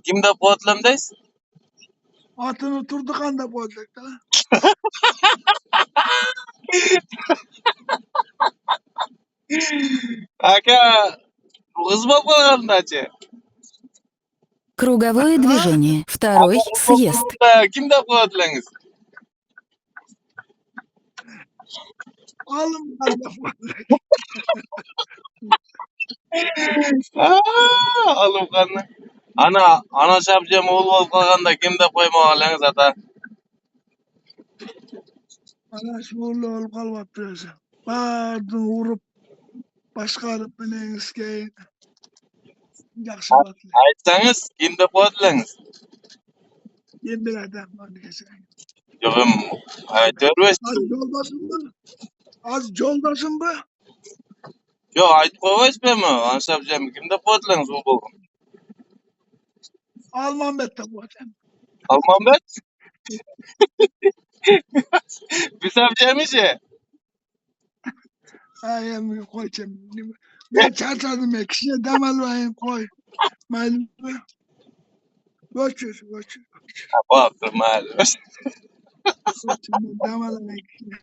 Kimde potlamdayız? Atını turdukanda bozduk da. Aka, kız mı koyalımdaçı? Круговое движение. Второй съезд. Kimde potlanız? Alım kanda bozduk. Alım kanlı. Ana şapcam oğul olup kalganda kimde koymagalıyız ata? Ana şuurlu olup kalmaptı özü. Bardın vurup başkarıp meneniz keyin. Yakşı batlı. Aytsanız kimde potlanız? Ben bir adam onu geçeyim. Yokum, aytörbeş. Az yoldaşım mı? Az yoldaşım mı? Yo, aytıp koybaş be mi? Ana şapcam kimde potlanız oğul olup? Alman bette bozdum. Alman bet? Bir şapcam işe. Ay emmi koy çemini. Ben çarçadım ya. Kişiye demel vayın koy. Malum. Boş ver. Bak, mal. Demel vayın.